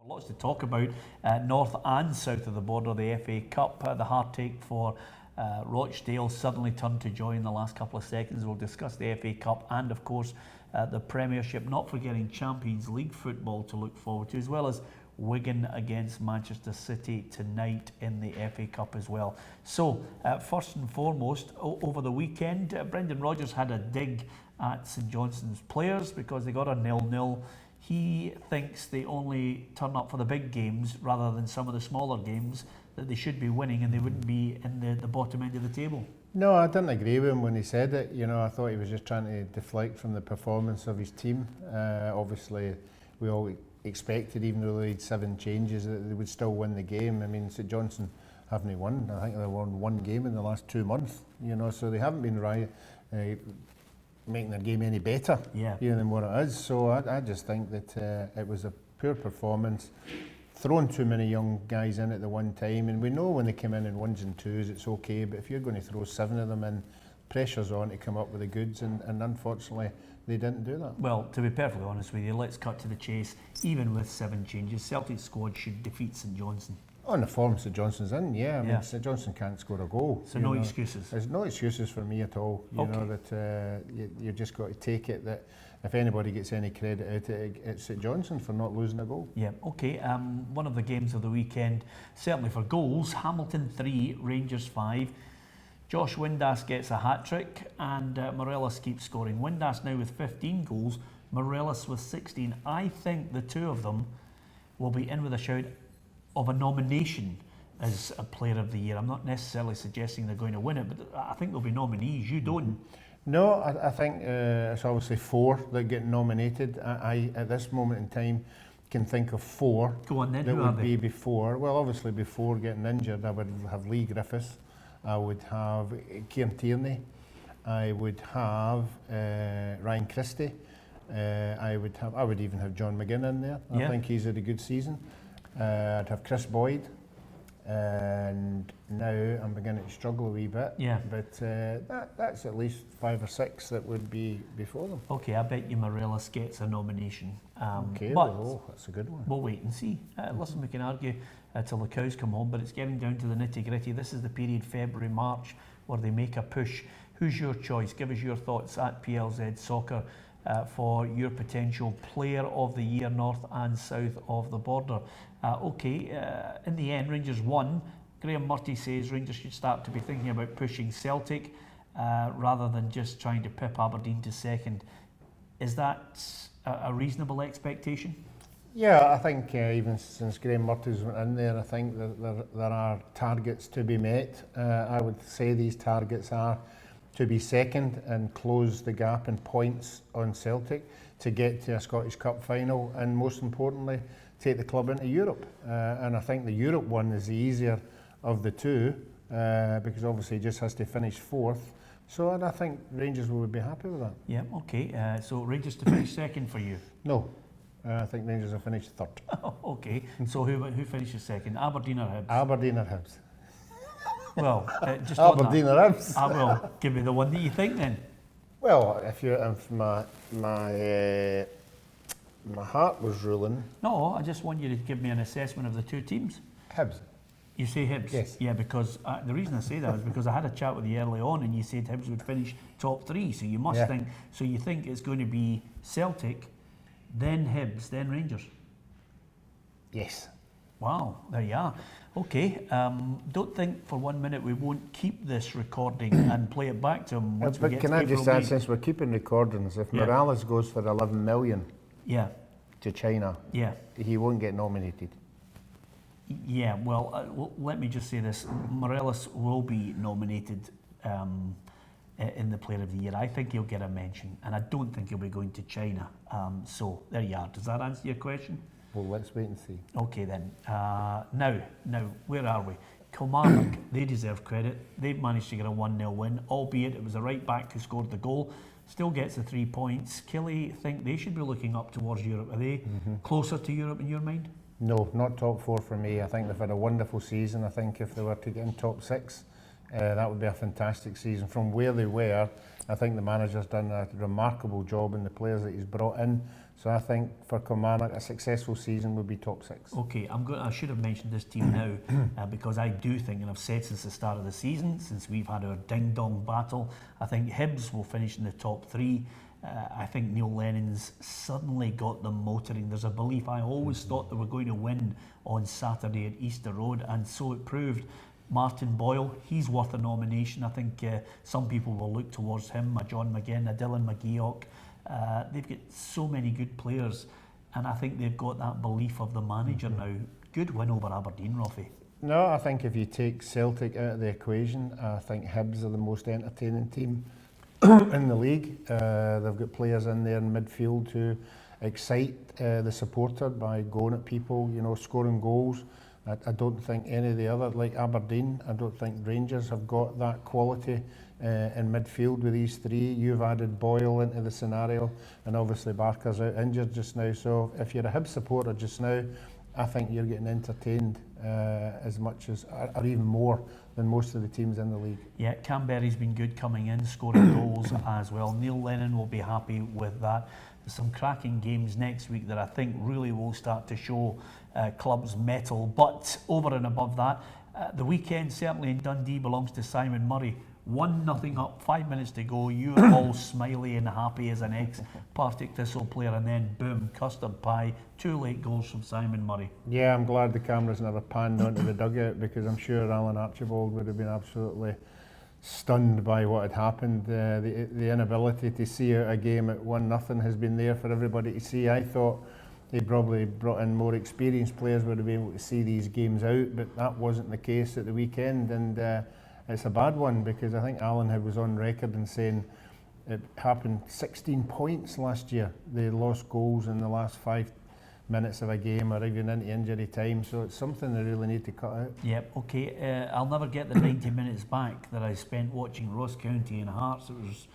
Lots to talk about north and south of the border. The FA Cup, the heartache for Rochdale suddenly turned to joy in the last couple of seconds. We'll discuss the FA Cup and of course the Premiership, not forgetting Champions League football to look forward to, as well as Wigan against Manchester City tonight in the FA Cup as well. So first and foremost, over the weekend, Brendan Rodgers had a dig at St Johnstone's players because they got a 0-0. He thinks they only turn up for the big games rather than some of the smaller games that they should be winning, and they wouldn't be in the bottom end of the table. No, I didn't agree with him when he said it. You know, I thought he was just trying to deflect from the performance of his team. Obviously, we all expected, even though they had 7 changes, that they would still win the game. I mean, St Johnstone haven't won. I think they won 1 game in the last 2 months. You know, so they haven't been making their game any better than what it is. So I just think that it was a poor performance, throwing too many young guys in at the one time, and we know when they come in 1s and 2s it's okay, but if you're going to throw 7 of them in, pressure's on to come up with the goods, and unfortunately they didn't do that. Well, to be perfectly honest with you, let's cut to the chase. Even with 7 changes, Celtic's squad should defeat St Johnstone. On the form St Johnstone's in, I mean, St Johnstone can't score a goal. So no excuses? There's no excuses for me at all. You know, that you just got to take it that if anybody gets any credit out of it, it's St Johnstone for not losing a goal. Yeah, okay. One of the games of the weekend, certainly for goals, Hamilton 3, Rangers 5. Josh Windass gets a hat-trick and Morelos keeps scoring. Windass now with 15 goals, Morelos with 16. I think the two of them will be in with a shout of a nomination as a player of the year. I'm not necessarily suggesting they're going to win it, but I think they'll be nominees. You don't? No, I think it's obviously 4 that get nominated. I at this moment in time can think of 4 Go on then. that Who would are be they? Before. Well, obviously before getting injured, I would have Lee Griffiths. I would have Kieran Tierney. I would have Ryan Christie. I would even have John McGinn in there. I think he's had a good season. I'd have Chris Boyd, and now I'm beginning to struggle a wee bit. Yeah. But that's at least 5 or 6 that would be before them. Okay, I bet you Morelos gets a nomination. Okay, but well, that's a good one. We'll wait and see. Listen, we can argue till the cows come home, but it's getting down to the nitty-gritty. This is the period, February, March, where they make a push. Who's your choice? Give us your thoughts at PLZ Soccer for your potential player of the year, north and south of the border. In the end, Rangers won. Graham Murty says Rangers should start to be thinking about pushing Celtic rather than just trying to pip Aberdeen to second. Is that a reasonable expectation? Yeah, I think even since Graham Murty's went in there, I think that there are targets to be met. I would say these targets are to be second and close the gap in points on Celtic to get to a Scottish Cup final, and most importantly, take the club into Europe. And I think the Europe one is the easier of the two because obviously he just has to finish 4th. So, and I think Rangers would be happy with that. Yeah, okay. So Rangers to finish second for you? No. I think Rangers will finish 3rd. Okay. So who finishes second? Aberdeen or Hibs? Aberdeen or Hibs? Well, just Aberdeen or Hibs? Well, give me the one that you think then. Well, if my heart was ruling. No, I just want you to give me an assessment of the two teams. Hibs. You say Hibs? Yes. Yeah, because the reason I say that is because I had a chat with you early on and you said Hibs would finish top 3. So you must think, so you think it's going to be Celtic, then Hibs, then Rangers? Yes. Wow, there you are. Okay, don't think for 1 minute we won't keep this recording and play it back to him once we get Can to I April, just add, May. since we're keeping recordings, if Morales goes for 11 million to China, he won't get nominated. Yeah, well, let me just say this. Morelos will be nominated in the Player of the Year. I think he'll get a mention, and I don't think he'll be going to China. So, there you are. Does that answer your question? Well, let's wait and see. Okay, then. Now, where are we? Kilmarnock, they deserve credit. They've managed to get a 1-0 win, albeit it was a right-back who scored the goal. Still gets the 3 points. Killie think they should be looking up towards Europe. Are they closer to Europe in your mind? No, not top 4 for me. I think they've had a wonderful season. I think if they were to get in top 6, That would be a fantastic season. From where they were, I think the manager's done a remarkable job in the players that he's brought in. So I think for Kilmarnock, a successful season would be top 6. Okay, I should have mentioned this team now because I do think, and I've said since the start of the season, since we've had our ding-dong battle, I think Hibs will finish in the top 3. I think Neil Lennon's suddenly got them motoring. There's a belief. I always thought they were going to win on Saturday at Easter Road, and so it proved. Martin Boyle, he's worth a nomination. I think some people will look towards him, a John McGinn, a Dylan McGeoch. They've got so many good players, and I think they've got that belief of the manager now. Good win over Aberdeen, Roffy. No, I think if you take Celtic out of the equation, I think Hibs are the most entertaining team in the league. They've got players in there in midfield who excite the supporter by going at people, scoring goals. I don't think any of the other, like Aberdeen, I don't think Rangers have got that quality in midfield with these three. You've added Boyle into the scenario, and obviously Barker's out injured just now. So if you're a Hibs supporter just now, I think you're getting entertained as much as, or even more than most of the teams in the league. Yeah, Canberra's been good coming in, scoring goals as well. Neil Lennon will be happy with that. There's some cracking games next week that I think really will start to show clubs' mettle. But over and above that, the weekend certainly in Dundee belongs to Simon Murray. 1-0 up, 5 minutes to go. You're all smiley and happy as an ex-Partick Thistle player, and then boom, custard pie. 2 late goals from Simon Murray. Yeah, I'm glad the cameras never panned onto the dugout, because I'm sure Alan Archibald would have been absolutely stunned by what had happened. The inability to see out a game at 1-0 has been there for everybody to see. I thought they probably brought in more experienced players would have been able to see these games out, but that wasn't the case at the weekend, and it's a bad one, because I think Alan was on record in saying it happened 16 points last year. They lost goals in the last 5 minutes of a game or even into injury time, so it's something they really need to cut out. Yep, okay. I'll never get the 90 minutes back that I spent watching Ross County and Hearts. It was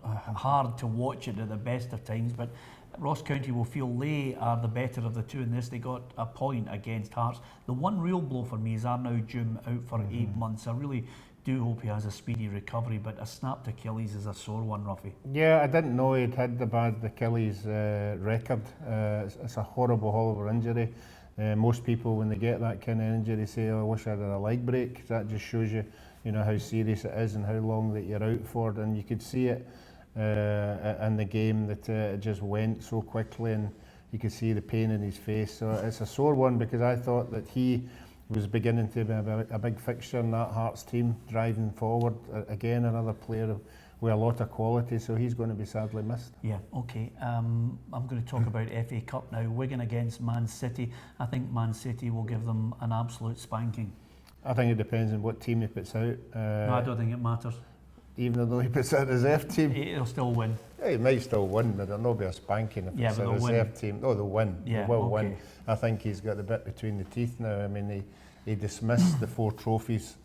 hard to watch it at the best of times, but Ross County will feel they are the better of the two in this. They got a point against Hearts. The one real blow for me is Arnaud Djoum out for 8 months. I really do hope he has a speedy recovery, but a snapped Achilles is a sore one, Ruffy. Yeah, I didn't know he'd had the bad Achilles record. It's a horrible injury. Most people, when they get that kind of injury, say, "Oh, I wish I had a leg break." That just shows you, how serious it is and how long that you're out for. And you could see it in the game that it just went so quickly, and you could see the pain in his face. So it's a sore one, because I thought that he was beginning to be a big fixture in that Hearts team, driving forward. Again, another player with a lot of quality, so he's going to be sadly missed. Yeah, okay. I'm going to talk about FA Cup now. Wigan against Man City. I think Man City will give them an absolute spanking. I think it depends on what team he puts out. No, I don't think it matters. Even though he puts out a reserve team? He'll still win. Yeah, he might still win, but there'll not be a spanking if it's a reserve team. Oh, they'll win. Yeah, they will win. I think he's got the bit between the teeth now. I mean, he dismissed the 4 trophies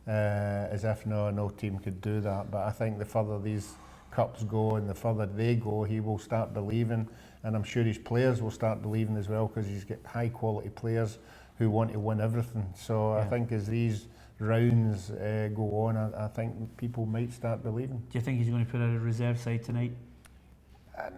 as if no team could do that. But I think the further these cups go and the further they go, he will start believing, and I'm sure his players will start believing as well, because he's got high quality players who want to win everything. So I think as these rounds go on, I think people might start believing. Do you think he's going to put out a reserve side tonight?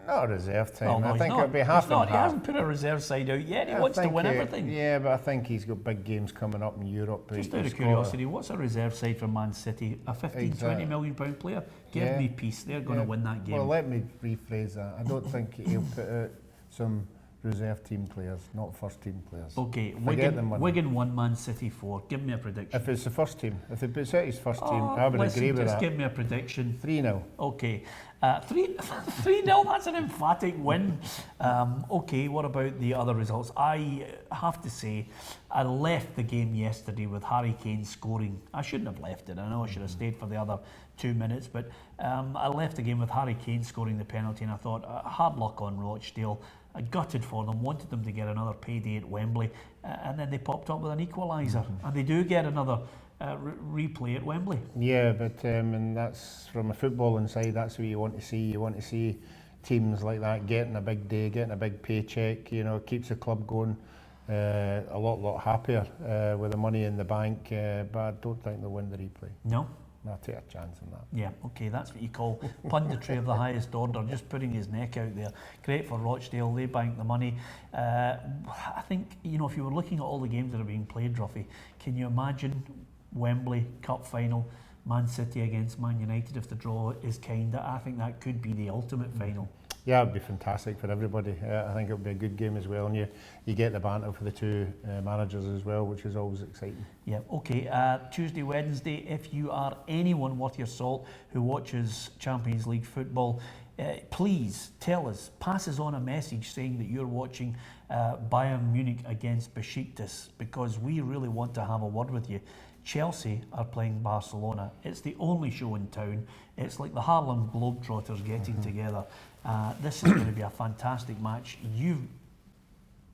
Not a reserve time. Oh, no, I think it'll be half and half. He hasn't put a reserve side out yet. He wants to win everything. Yeah, but I think he's got big games coming up in Europe. Just out of curiosity, what's a reserve side for Man City? A 20 million pound player? Give me peace. They're going to win that game. Well, let me rephrase that. I don't think he'll put out some reserve team players, not first team players. Okay, Wigan 1, Man City 4. Give me a prediction. If it's the first team, if he puts out his first team, I would agree with that. Just give me a prediction. 3-0. Okay, 3-0, that's an emphatic win. Okay, what about the other results? I have to say, I left the game yesterday with Harry Kane scoring. I shouldn't have left it. I know I should have stayed for the other 2 minutes, but I left the game with Harry Kane scoring the penalty, and I thought, hard luck on Rochdale. I gutted for them, wanted them to get another payday at Wembley, and then they popped up with an equaliser, and they do get another replay at Wembley. Yeah, but and that's from a footballing side, that's what you want to see. You want to see teams like that getting a big day, getting a big paycheck, keeps the club going a lot happier with the money in the bank, but I don't think they'll win the replay. No? I'll take a chance on that. Yeah, okay, that's what you call punditry of the highest order, just putting his neck out there. Great for Rochdale, they bank the money. I think, if you were looking at all the games that are being played, Ruffy, can you imagine Wembley Cup final, Man City against Man United, if the draw is kind? I think that could be the ultimate final. Yeah, it'd be fantastic for everybody. I think it'll be a good game as well, and you get the banter for the two managers as well, which is always exciting. Yeah, okay. Tuesday, Wednesday, if you are anyone worth your salt who watches Champions League football, please tell us, pass us on a message saying that you're watching Bayern Munich against Besiktas, because we really want to have a word with you. Chelsea are playing Barcelona. It's the only show in town. It's like the Harlem Globetrotters getting together. This is going to be a fantastic match. You've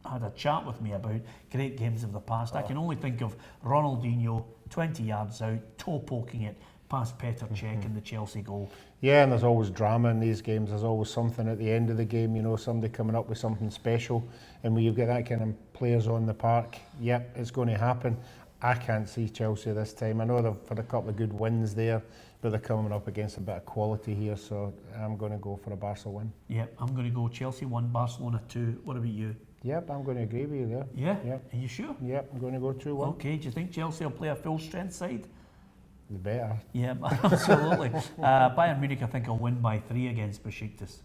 had a chat with me about great games of the past. I can only think of Ronaldinho, 20 yards out, toe poking it past Petr Cech in the Chelsea goal. Yeah, and there's always drama in these games. There's always something at the end of the game, somebody coming up with something special. And when you get that kind of players on the park, yep, it's going to happen. I can't see Chelsea this time. I know they've had a couple of good wins there, but they're coming up against a bit of quality here, so I'm going to go for a Barca win. Yep, I'm going to go Chelsea 1, Barcelona 2. What about you? Yep, I'm going to agree with you there. Yeah? Yep. Are you sure? Yep, I'm going to go 2-1. Okay, do you think Chelsea will play a full strength side? The better. Yeah, absolutely. Bayern Munich, I think, will win by 3 against Besiktas.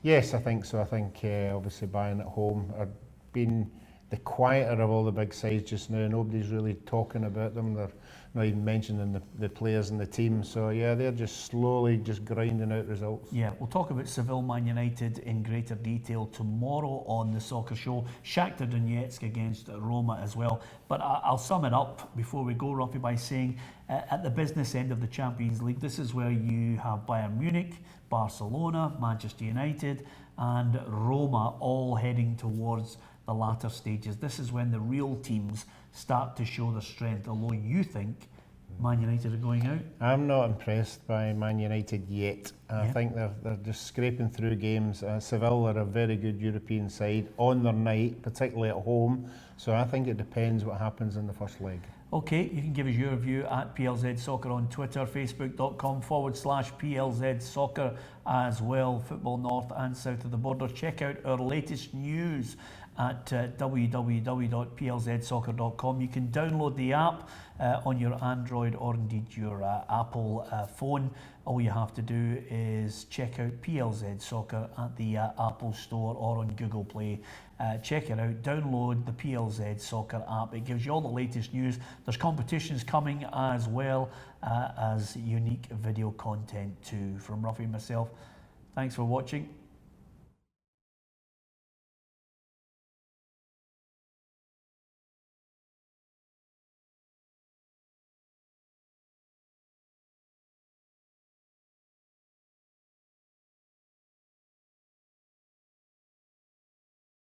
Yes, I think so. I think obviously Bayern at home are being the quieter of all the big sides just now. Nobody's really talking about them. They're not even mentioning the players in the team. So yeah, they're just slowly just grinding out results. Yeah, we'll talk about Seville Man United in greater detail tomorrow on the Soccer Show. Shakhtar Donetsk against Roma as well. But I'll sum it up before we go, Ruffy, by saying at the business end of the Champions League, this is where you have Bayern Munich, Barcelona, Manchester United and Roma all heading towards the latter stages. This is when the real teams start to show their strength, although you think Man United are going out. I'm not impressed by Man United yet. I think they're just scraping through games. Seville are a very good European side on their night, particularly at home. So I think it depends what happens in the first leg. Okay, you can give us your view at PLZ Soccer on Twitter, facebook.com/PLZ Soccer as well, football north and south of the border. Check out our latest news at www.plzsoccer.com. You can download the app on your Android or indeed your Apple phone. All you have to do is check out PLZ Soccer at the Apple Store or on Google Play. Check it out, download the PLZ Soccer app. It gives you all the latest news. There's competitions coming as well as unique video content too. From Ruffy and myself, thanks for watching.